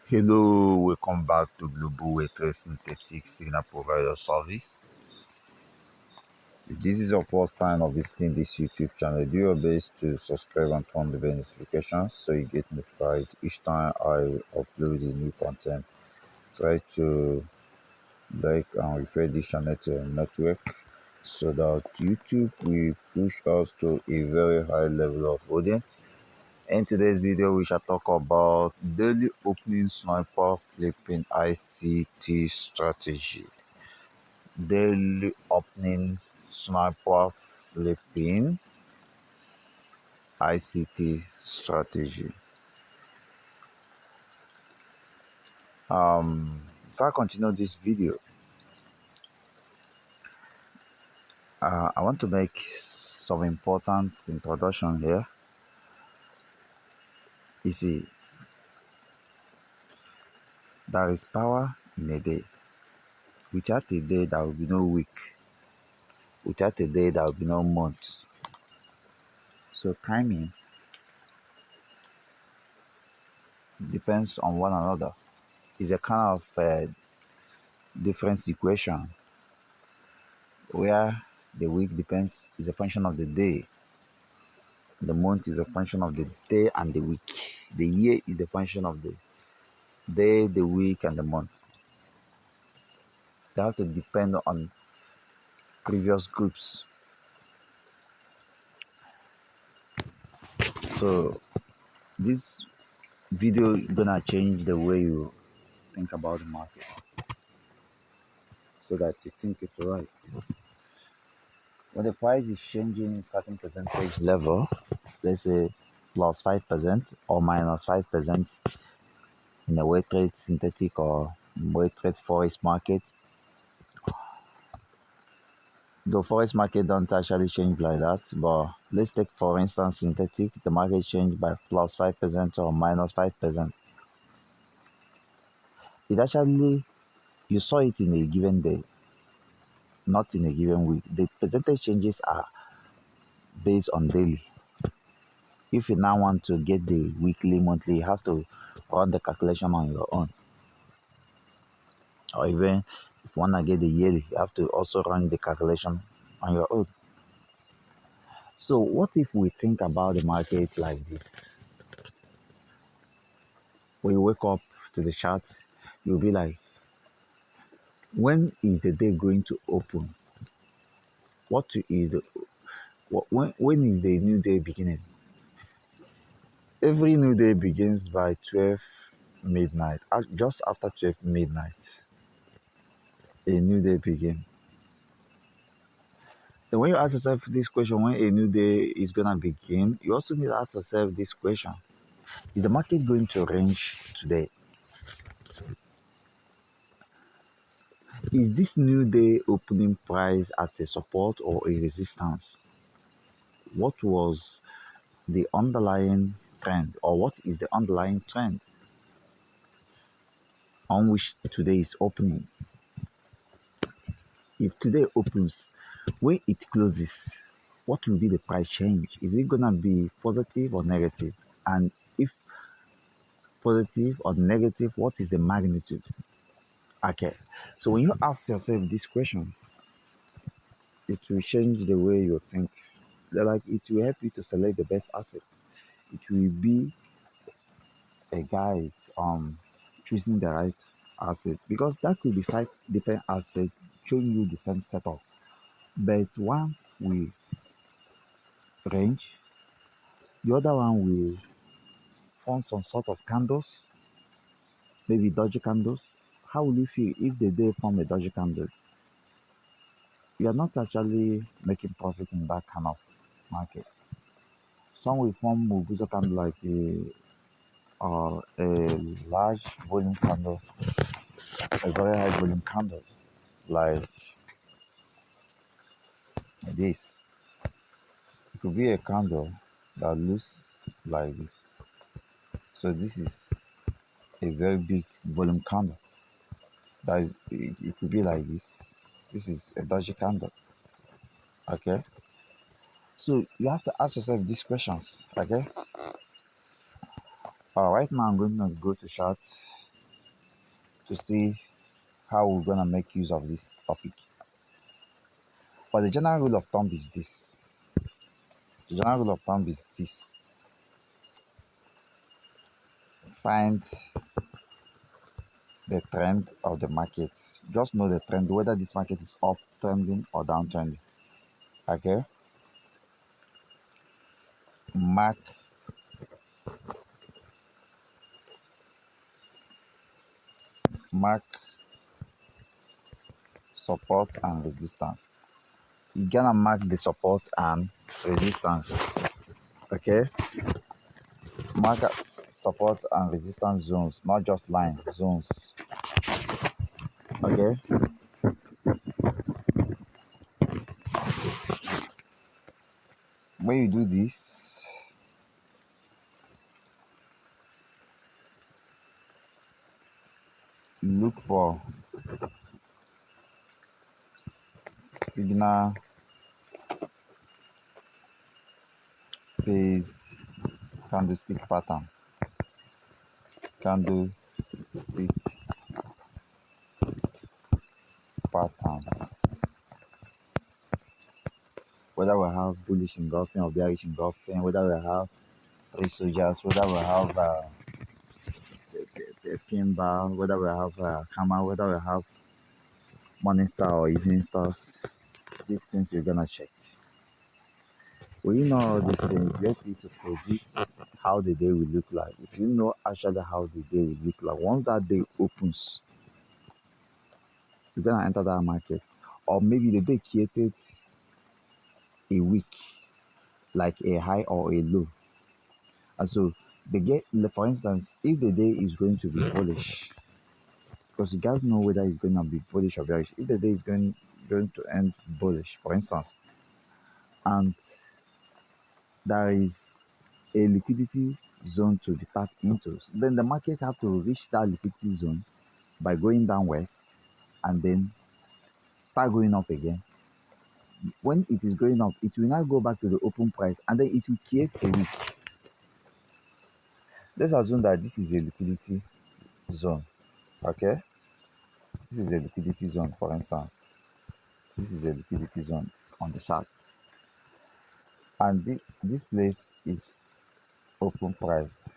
Hello, welcome back to Global Weltrade Synthetic Signal Provider Service. If this is your first time of visiting this YouTube channel, do your best to subscribe and turn the notifications so you get notified each time I upload a new content. Try to like and refer this channel to your network so that YouTube will push us to a very high level of audience. In today's video, we shall talk about daily opening sniper flipping ICT strategy. Daily opening sniper flipping ICT strategy. If I continue this video, I want to make some important introduction here. You see, there is power in a day. Without a day, there will be no week. Without a day, there will be no month. So timing depends on one another. It's a kind of different equation where the week depends is a function of the day, the month is a function of the day and the week, the year is a function of the day, the week, and the month. They have to depend on previous groups. So this video is gonna change the way you think about the market so that you think it's right. When the price is changing certain percentage level, let's say plus 5% or minus 5% in a Weltrade synthetic or Weltrade Forex market, the Forex market don't actually change like that, but let's take for instance synthetic, the market changed by plus 5% or minus 5%. It actually, you saw it in a given day, not in a given week. The percentage changes are based on daily. If you now want to get the weekly, monthly, you have to run the calculation on your own. Or even if you want to get the yearly, you have to also run the calculation on your own. So what if we think about the market like this? When you wake up to the chart, you'll be like, when is the day going to open? When is the new day beginning? Every new day begins by 12 midnight. Just after 12 midnight, a new day begins. Then when you ask yourself this question, when a new day is going to begin, you also need to ask yourself this question. Is the market going to range today? Is this new day opening price at a support or a resistance? What was the underlying trend, or what is the underlying trend on which today is opening? If today opens, when it closes, what will be the price change? Is it going to be positive or negative? And if positive or negative, what is the magnitude? Okay, so when you ask yourself this question, it will change the way you think. Like, it will help you to select the best asset. It will be a guide choosing the right asset, because that could be 5 different assets showing you the same setup, but one will range, the other one will form some sort of candles, maybe dodgy candles. How will you feel if they form a dodgy candle? You are not actually making profit in that kind of market. Some will form Muguzo candle like a large volume candle, a very high volume candle like this. It could be a candle that looks like this. So this is a very big volume candle. That is, it could be like this. This is a dodgy candle. Okay. So you have to ask yourself these questions. Okay. Right now I'm going to go to chart to see how we're gonna make use of this topic. But the general rule of thumb is this. The general rule of thumb is this. Find the trend of the market. Just know the trend, whether this market is up trending or down trending. Okay? Mark support and resistance. You're gonna mark the support and resistance. Okay? Mark support and resistance zones, not just line zones. Okay? When you do this, look for signal based candlestick pattern. Candlestick patterns. Whether we have bullish engulfing or bearish engulfing, whether we have three soldiers, whether we have the pin bar, whether we have camera, whether we have morning star or evening stars, these things you're gonna check. When you know all these things, it helps you to predict how the day will look like. If you know actually how the day will look like, once that day opens, you're gonna enter that market. Or maybe the day created a week, like a high or a low. And so for instance, if the day is going to be bullish, because you guys know whether it's going to be bullish or bearish. If the day is going to end bullish, for instance, and there is a liquidity zone to be tapped into, then the market have to reach that liquidity zone by going downwards and then start going up again. When it is going up, it will now go back to the open price and then it will create a wick. Let's assume that this is a liquidity zone. Okay, this is a liquidity zone, for instance. This is a liquidity zone on the chart, and this place is open price.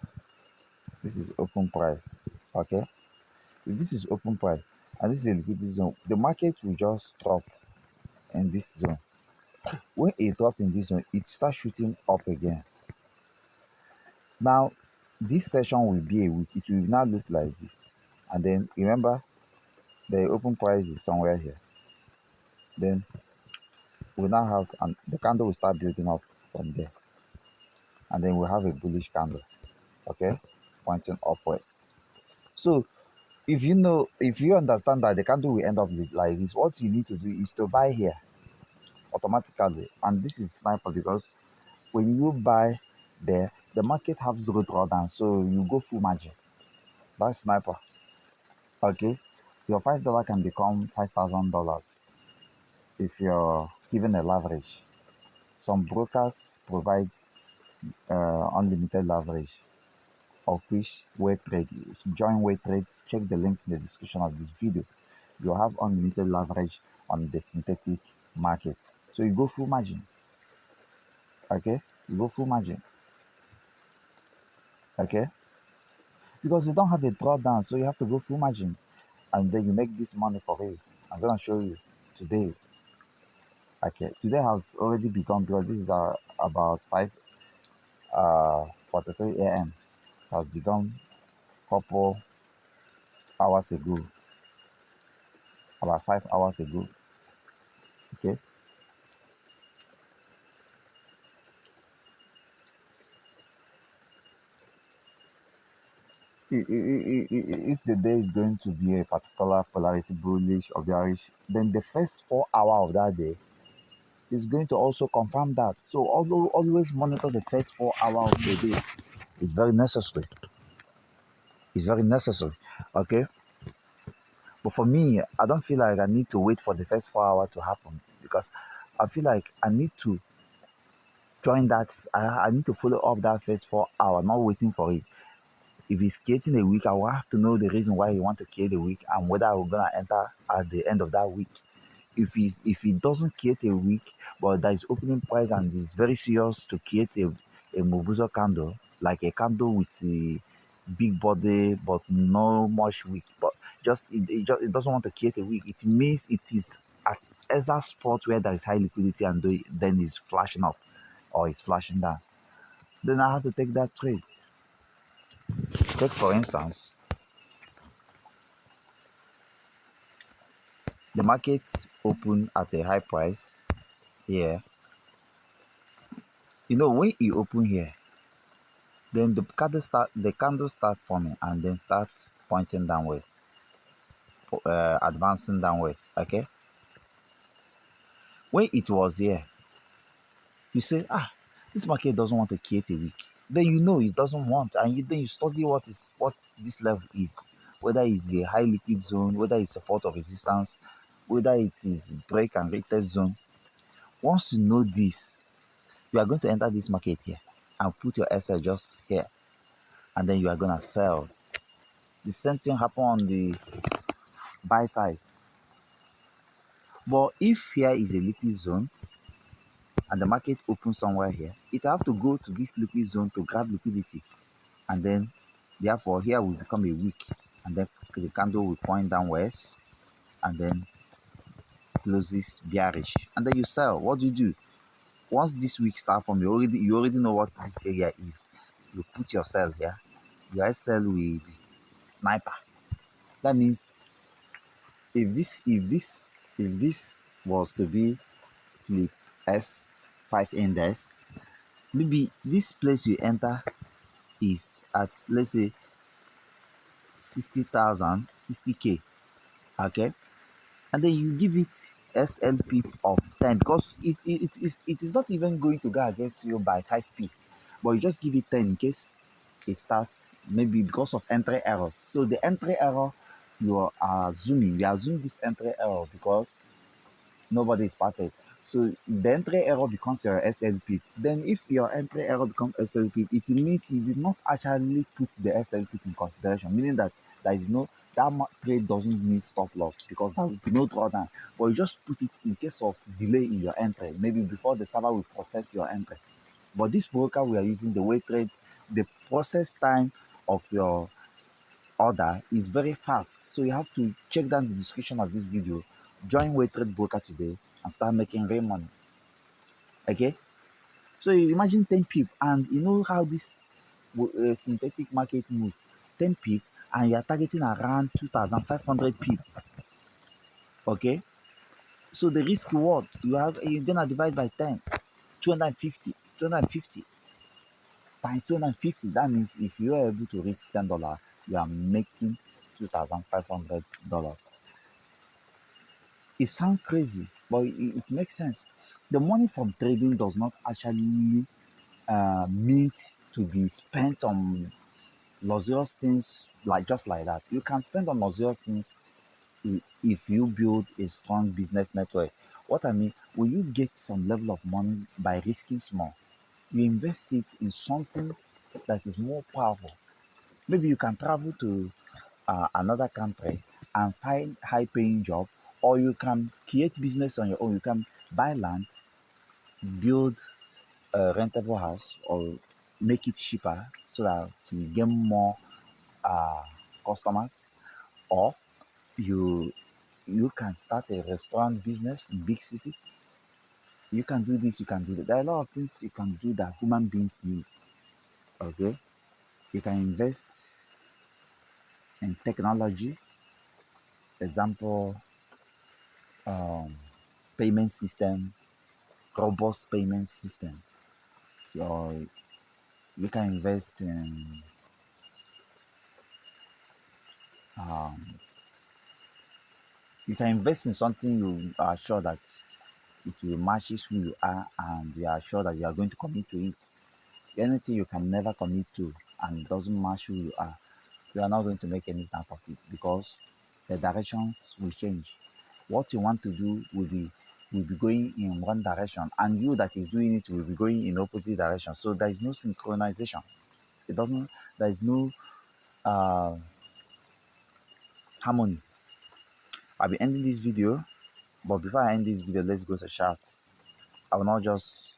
This is open price. Okay, if this is open price and this is a liquidity zone, the market will just drop in this zone. When it drops in this zone, it starts shooting up again. Now this session will be a week. It will now look like this, and then remember the open price is somewhere here. Then we now have, and the candle will start building up from there, and then we'll have a bullish candle, okay, pointing upwards. So if you understand that the candle will end up like this, what you need to do is to buy here automatically. And this is sniper, because when you buy there, the market have zero drawdown, so you go full margin. That's sniper. Okay, your $5 can become $5,000 if you're given a leverage. Some brokers provide unlimited leverage, of which Weltrade. If you join Weltrade, check the link in the description of this video. You have unlimited leverage on the synthetic market. So you go full margin. Okay, you go full margin. Okay, because you don't have a drawdown, so you have to go full margin, and then you make this money for real. I'm gonna show you today. Okay, today has already begun, because this is about 5:43 a.m. It has begun couple hours ago, about 5 hours ago. Okay, if the day is going to be a particular polarity, bullish or bearish, then the first 4 hours of that day is going to also confirm that. So always monitor the first 4 hours of the day. It's very necessary. It's very necessary. Okay, but for me, I don't feel like I need to wait for the first 4 hours to happen, because I feel like I need to join that. I need to follow up that first 4 hours, not waiting for it. If he's creating a wick, I will have to know the reason why he want to create a wick and whether I'm gonna enter at the end of that week. If he doesn't create a wick, but there is opening price and is very serious to create a Mobuso candle, like a candle with a big body but no much wick, but it doesn't want to create a wick, it means it is at either spot where there is high liquidity and then it's flashing up or it's flashing down. Then I have to take that trade. Take for instance, the market opened at a high price here. You know, when you open here, then the candle start forming and then start pointing downwards, advancing downwards. Okay, when it was here, you say, this market doesn't want to create a wick. Then you know it doesn't want, and then you study what this level is, whether it's a high liquid zone, whether it's support or resistance, whether it is break and retest zone. Once you know this, you are going to enter this market here and put your SL just here, and then you are gonna sell. The same thing happen on the buy side. But if here is a liquid zone and the market opens somewhere here, it have to go to this liquid zone to grab liquidity, and then therefore here will become a wick, and then the candle will point downwards and then closes bearish, and then you sell. What do you do? Once this wick start from, you already know what this area is. You put your sell here. Your SL will be sniper. That means if this was to be flip S5 index, maybe this place you enter is at, let's say, 60,000, 60K. Okay, and then you give it SLP of 10, because it is not even going to go against you by 5p, but you just give it 10 in case it starts, maybe because of entry errors. So the entry error you are assuming, we assume this entry error because nobody is perfect. So the entry error becomes your SLP. Then if your entry error becomes SLP, it means you did not actually put the SLP in consideration, meaning that there is no, that trade doesn't need stop loss because there will be no drawdown. But you just put it in case of delay in your entry, maybe before the server will process your entry. But this broker we are using, the Weltrade, the process time of your order is very fast. So you have to check down the description of this video, join Weltrade Broker today and start making real money. Okay, so you imagine 10 pip, and you know how this synthetic market moves. 10 pip and you are targeting around 2,500 pip. Okay, so the risk reward you're gonna divide by 10, 250 times 250. That means if you are able to risk $10, you are making $2,500. It sounds crazy, but it makes sense. The money from trading does not actually meant to be spent on luxurious things like just like that. You can spend on luxurious things if you build a strong business network. What I mean, when you get some level of money by risking small, you invest it in something that is more powerful. Maybe you can travel to another country and find high-paying job, or you can create business on your own. You can buy land, build a rentable house, or make it cheaper so that you get more customers, or you can start a restaurant business in big city. You can do this, you can do that. There are a lot of things you can do that human beings need. Okay, you can invest in technology, example, um, payment system, robust payment system. Or you can invest in um, something you are sure that it will matches who you are, and you are sure that you are going to commit to it. Anything you can never commit to and it doesn't match who you are not going to make any type of it, because the directions will change. What you want to do will be going in one direction, and you that is doing it will be going in opposite direction. So there is no synchronization. It doesn't. There is no harmony. I'll be ending this video, but before I end this video, let's go to chart. I will not just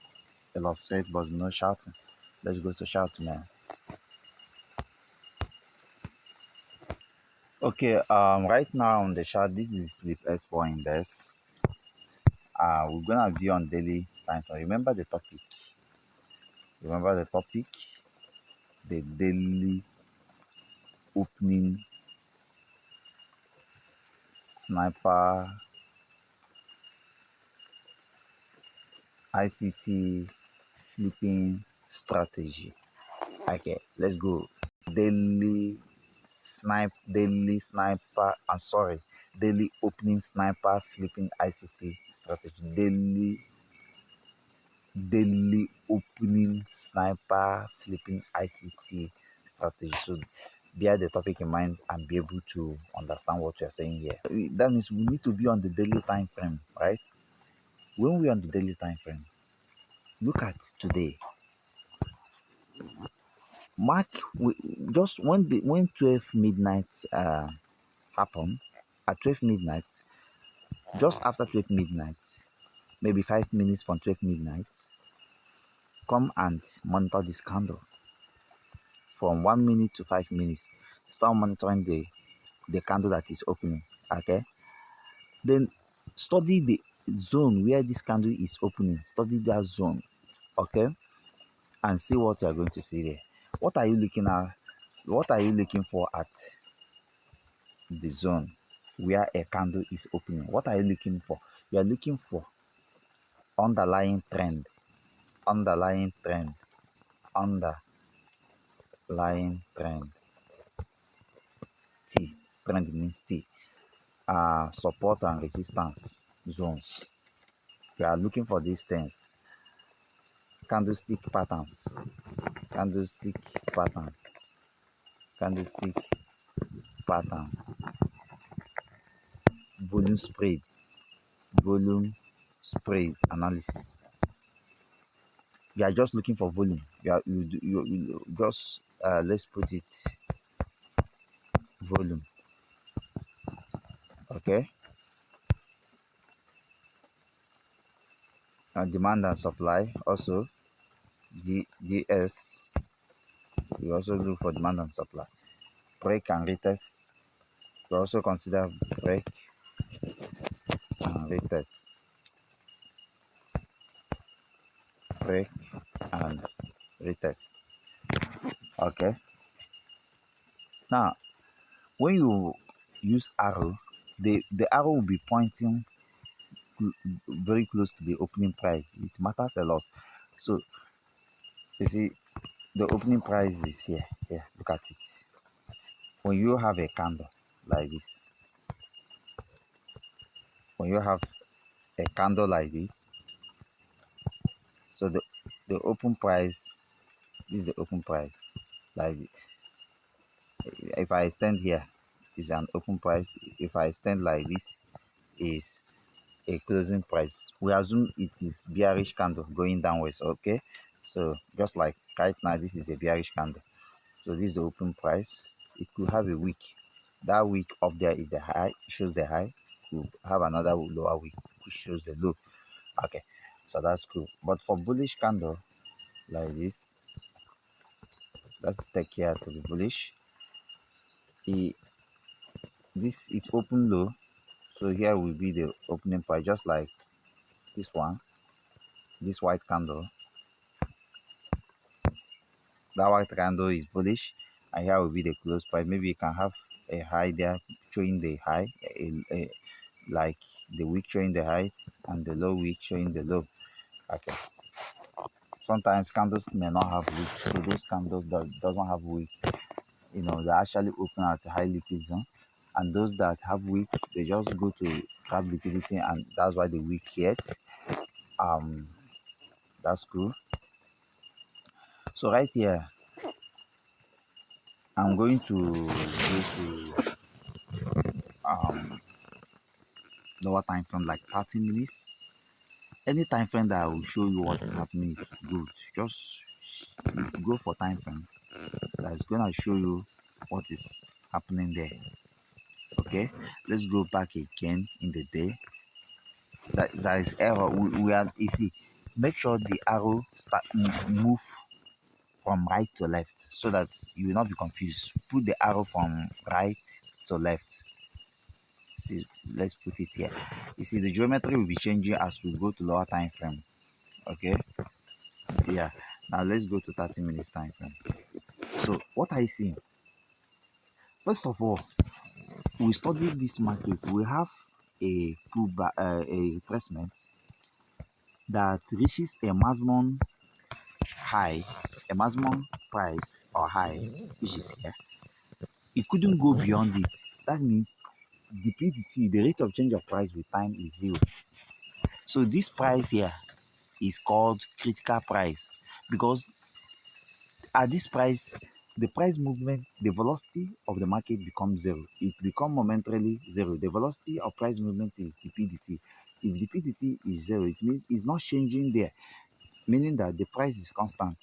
illustrate, but no shouting. Let's go to chart, man. Okay, right now on the chart, this is Flip S4 index. We're gonna view on daily time frame. Remember the topic. Remember the topic. The daily opening sniper ICT flipping strategy. Okay, let's go. Daily sniper. I'm sorry. Daily opening sniper flipping ICT strategy. Daily opening sniper flipping ICT strategy. So bear the topic in mind and be able to understand what we are saying here. That means we need to be on the daily time frame, right? When we're on the daily time frame, look at today. Mark just when 12 midnight happen, at 12 midnight, just after 12 midnight, maybe 5 minutes from 12 midnight, come and monitor this candle from 1 minute to 5 minutes. Start monitoring the candle that is opening. Okay, then study the zone where this candle is opening. Study that zone. Okay, and see what you are going to see there. What are you looking at? What are you looking for at the zone where a candle is opening? What are you looking for? You are looking for underlying trend, underlying trend, underlying trend. T, trend means T. Support and resistance zones. You are looking for these things. Candlestick patterns, candlestick pattern, candlestick patterns, volume spread analysis. You are just looking for volume. You just let's put it volume. Okay. Demand and supply also. DS. We also look for demand and supply. Break and retest. We also consider break and retest. Break and retest. Okay. Now, when you use arrow, the arrow will be pointing very close to the opening price. It matters a lot. So you see, the opening price is here. Here, look at it. When you have a candle like this, when you have a candle like this, so the open price, this is the open price. Like if I stand here, is an open price. If I stand like this, is a closing price. We assume it is bearish candle going downwards. Okay, so just like right now, this is a bearish candle. So this is the open price. It could have a wick. That wick up there is the high, shows the high. Could have another lower wick which shows the low. Okay, so that's cool. But for bullish candle like this, let's take care to be bullish. It open low, so here will be the opening price, just like this one, this white candle. That white candle is bullish, and here will be the close price. Maybe you can have a high there showing the high, like the wick showing the high and the low wick showing the low. Okay, sometimes candles may not have wick, so those candles that doesn't have wick, they actually open at a high liquid zone, and those that have wick, they just go to grab liquidity, and that's why the wick hit. That's cool. So right here, I'm going to go to lower time frame, like 30 minutes. Any time frame that will show you what is happening is good. Just go for time frame that's gonna show you what is happening there. Okay, let's go back again in the day. That is error. We are, you see, make sure the arrow move from right to left so that you will not be confused. Put the arrow from right to left. See, let's put it here. You see, the geometry will be changing as we go to lower time frame. Okay, yeah. Now let's go to 30 minutes time frame. So what I see, first of all, we study this market. We have a pullback, a retracement that reaches a maximum high, a maximum price or high, which is here. It couldn't go beyond it. That means the PDT, the rate of change of price with time, is 0. So this price here is called critical price, because at this price, the price movement, the velocity of the market becomes 0. It becomes momentarily 0. The velocity of price movement is the PDT. If the PDT is 0, it means it's not changing there, meaning that the price is constant.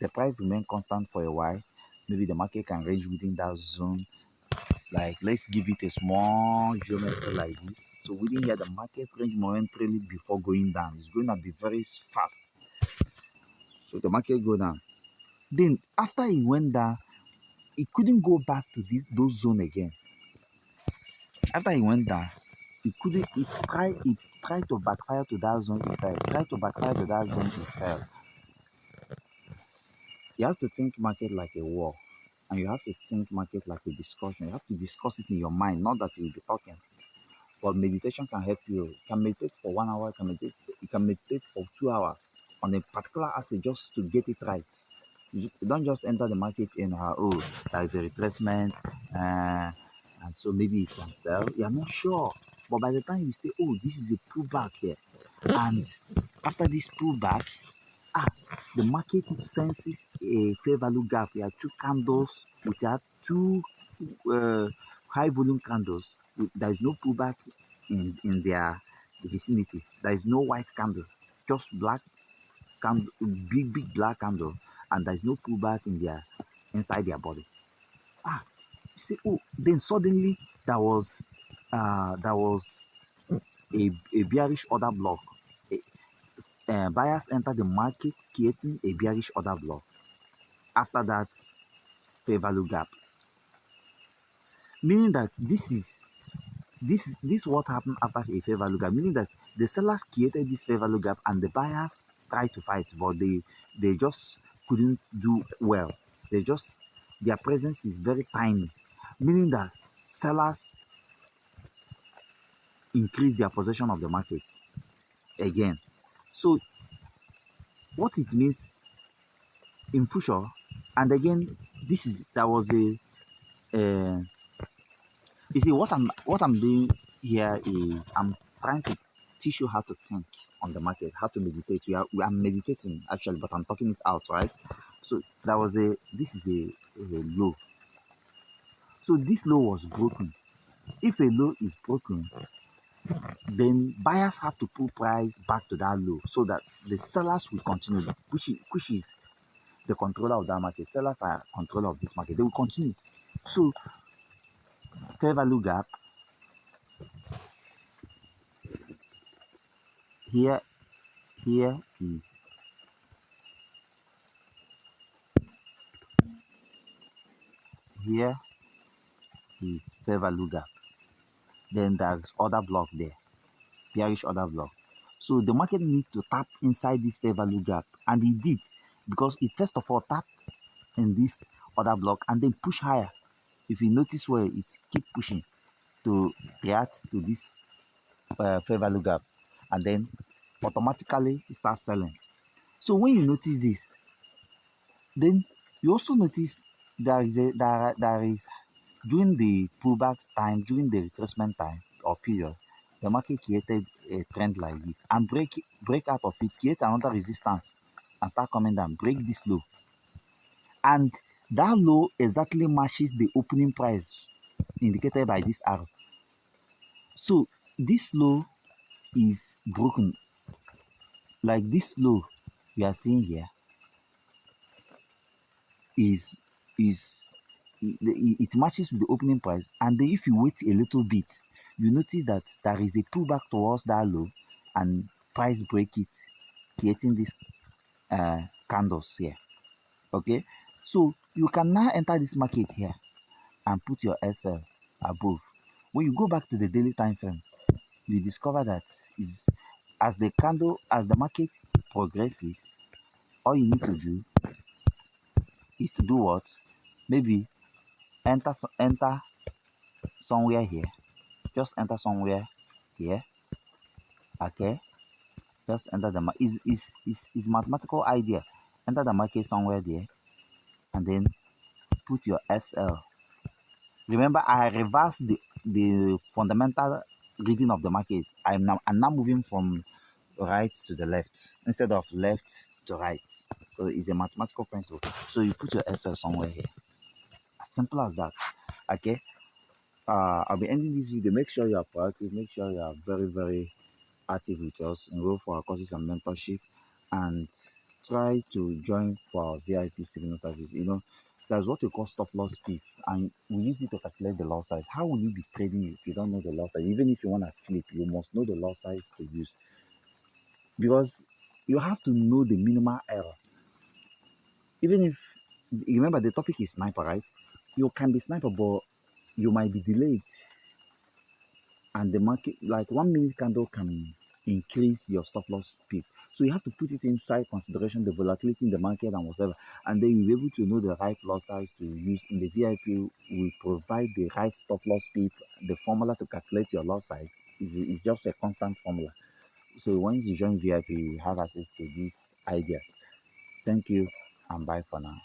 The price remains constant for a while. Maybe the market can range within that zone. Like, let's give it a small geometry like this. So within here, the market range momentarily before going down. It's going to be very fast. So the market go down. Then after it went down, it couldn't go back to those zone again. After it went down, it couldn't. It tried to backfire to that zone. It fell. Tried to backfire to that zone. It fell. You have to think market like a war, and you have to think market like a discussion. You have to discuss it in your mind, not that you'll be talking. But meditation can help you. You can meditate for 1 hour. You can meditate for 2 hours on a particular asset just to get it right. You don't just enter the market and oh, there is a retracement, and so maybe it can sell. You are not sure, but by the time you say, oh, this is a pullback here, and after this pullback, the market senses a fair value gap. There are two candles, which are two high volume candles. There is no pullback in their vicinity. There is no white candle, just black candle, big black candle, and there is no pullback in their inside their body. You say, oh, then suddenly there was a bearish order block. Buyers enter the market creating a bearish order block. After that, fair value gap, meaning that this what happened after a fair value gap, meaning that the sellers created this fair value gap and the buyers tried to fight, but they just couldn't do well. Their presence is very tiny, meaning that sellers increase their possession of the market again. So what it means in future, and again, there was a you see, what I'm doing here is I'm trying to teach you how to think on the market, how to meditate. We are meditating actually, but I'm talking it out, right? So this is a low. So this low was broken. If a low is broken, then buyers have to pull price back to that low so that the sellers will continue, which is the controller of that market. Sellers are controller of this market. They will continue. So fair value gap here is fair value gap. Then there's order block there, bearish order block. So the market needs to tap inside this fair value gap, and it did, because it first of all tapped in this order block and then push higher. If you notice where it keep pushing to react to this fair value gap, and then automatically it starts selling. So when you notice this, then you also notice there is during the pullback time, during the retracement time or period, the market created a trend like this and break out of it, create another resistance and start coming down, break this low. And that low exactly matches the opening price indicated by this arrow. So this low is broken. Like this low we are seeing here is it matches with the opening price, and then if you wait a little bit, you notice that there is a pullback towards that low, and price break it, creating these candles here. Okay, so you can now enter this market here and put your SL above. When you go back to the daily time frame, you discover that is as the market progresses, all you need to do is to do what? Maybe enter somewhere here. Just enter somewhere here. Okay. Just enter the market. Is mathematical idea. Enter the market somewhere there, and then put your SL. Remember, I reversed the fundamental reading of the market. I'm now moving from right to the left instead of left to right. So it's a mathematical principle. So you put your SL somewhere here. As simple as that. Okay. I'll be ending this video. Make sure you are proactive. Make sure you are very, very active with us. Enroll for our courses and mentorship, and try to join for our VIP signal service. That's what we call stop loss peak, and we use it to calculate the loss size. How will you be trading if you don't know the loss size? Even if you want to flip, you must know the loss size to use, because you have to know the minimal error. Even if you remember the topic is sniper, right? You can be sniper, but you might be delayed, and the market, like 1 minute candle, can increase your stop loss peak. So you have to put it inside consideration, the volatility in the market and whatever, and then you'll be able to know the right loss size to use. In the VIP, we provide the right stop loss peak. The formula to calculate your loss size is just a constant formula. So once you join VIP, you have access to these ideas. Thank you, and bye for now.